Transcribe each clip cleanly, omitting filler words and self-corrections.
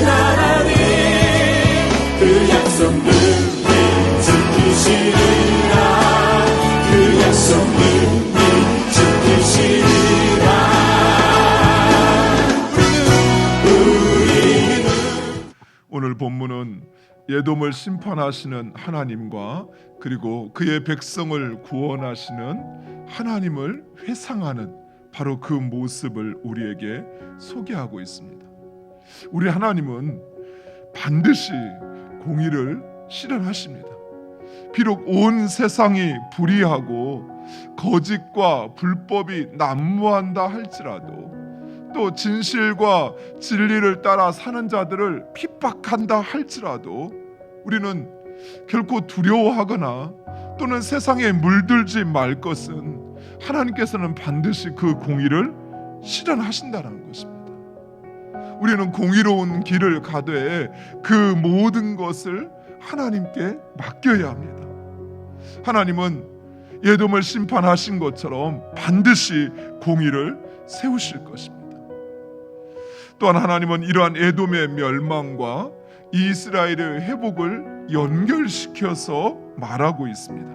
하나님 그 약속 능히 지키시리라. 그 약속 능히 지키시리라. 오늘 본문은 에돔을 심판하시는 하나님과 그리고 그의 백성을 구원하시는 하나님을 회상하는 바로 그 모습을 우리에게 소개하고 있습니다. 우리 하나님은 반드시 공의를 실현하십니다. 비록 온 세상이 불의하고 거짓과 불법이 난무한다 할지라도, 또 진실과 진리를 따라 사는 자들을 핍박한다 할지라도 우리는 결코 두려워하거나 또는 세상에 물들지 말 것은 하나님께서는 반드시 그 공의를 실현하신다는 것입니다. 우리는 공의로운 길을 가되 그 모든 것을 하나님께 맡겨야 합니다. 하나님은 에돔을 심판하신 것처럼 반드시 공의를 세우실 것입니다. 또한 하나님은 이러한 에돔의 멸망과 이스라엘의 회복을 연결시켜서 말하고 있습니다.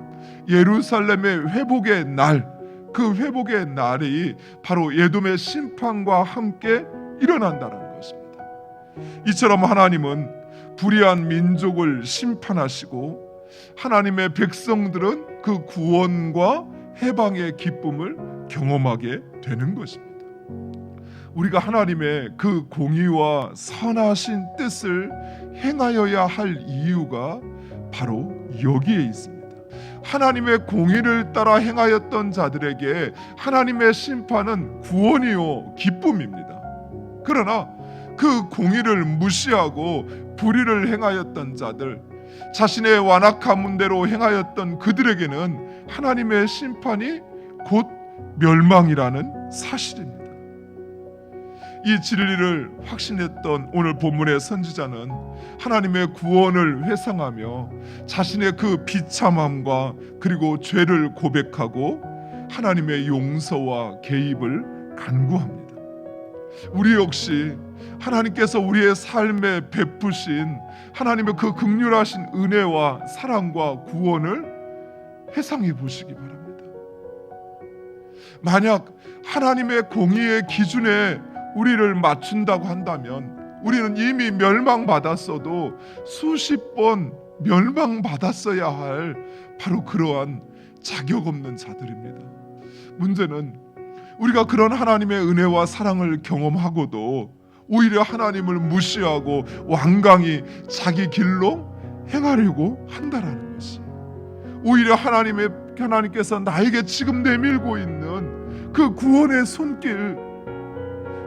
예루살렘의 회복의 날, 그 회복의 날이 바로 에돔의 심판과 함께 일어난다는 것입니다. 이처럼 하나님은 불의한 민족을 심판하시고 하나님의 백성들은 그 구원과 해방의 기쁨을 경험하게 되는 것입니다. 우리가 하나님의 그 공의와 선하신 뜻을 행하여야 할 이유가 바로 여기에 있습니다. 하나님의 공의를 따라 행하였던 자들에게 하나님의 심판은 구원이요 기쁨입니다. 그러나 그 공의를 무시하고 불의를 행하였던 자들, 자신의 완악한 대로 행하였던 그들에게는 하나님의 심판이 곧 멸망이라는 사실입니다. 이 진리를 확신했던 오늘 본문의 선지자는 하나님의 구원을 회상하며 자신의 그 비참함과 그리고 죄를 고백하고 하나님의 용서와 개입을 간구합니다. 우리 역시 하나님께서 우리의 삶에 베푸신 하나님의 그 긍휼하신 은혜와 사랑과 구원을 회상해 보시기 바랍니다. 만약 하나님의 공의의 기준에 우리를 맞춘다고 한다면 우리는 이미 멸망받았어도 수십 번 멸망받았어야 할 바로 그러한 자격 없는 자들입니다. 문제는 우리가 그런 하나님의 은혜와 사랑을 경험하고도 오히려 하나님을 무시하고 완강히 자기 길로 행하려고 한다라는 것이, 오히려 하나님께서 나에게 지금 내밀고 있는 그 구원의 손길,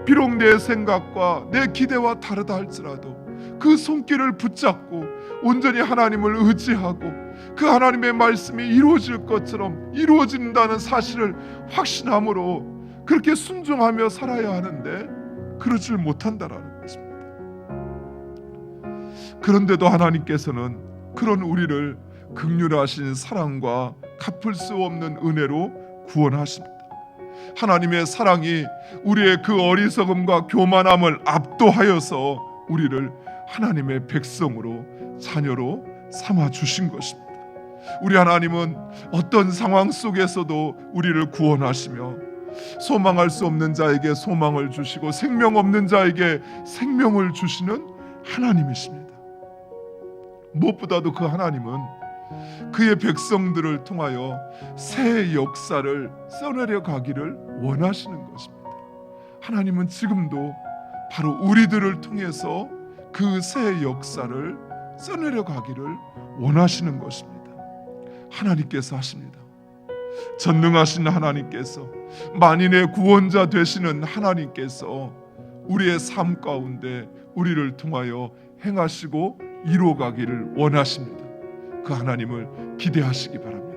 비록 내 생각과 내 기대와 다르다 할지라도 그 손길을 붙잡고 온전히 하나님을 의지하고 그 하나님의 말씀이 이루어질 것처럼 이루어진다는 사실을 확신함으로 그렇게 순종하며 살아야 하는데 그러질 못한다라는 것입니다. 그런데도 하나님께서는 그런 우리를 긍휼하신 사랑과 갚을 수 없는 은혜로 구원하십니다. 하나님의 사랑이 우리의 그 어리석음과 교만함을 압도하여서 우리를 하나님의 백성으로, 자녀로 삼아 주신 것입니다. 우리 하나님은 어떤 상황 속에서도 우리를 구원하시며 소망할 수 없는 자에게 소망을 주시고 생명 없는 자에게 생명을 주시는 하나님이십니다. 무엇보다도 그 하나님은 그의 백성들을 통하여 새 역사를 써내려 가기를 원하시는 것입니다. 하나님은 지금도 바로 우리들을 통해서 그 새 역사를 써내려 가기를 원하시는 것입니다. 하나님께서 하십니다. 전능하신 하나님께서, 만인의 구원자 되시는 하나님께서 우리의 삶 가운데 우리를 통하여 행하시고 이루어가기를 원하십니다. 그 하나님을 기대하시기 바랍니다.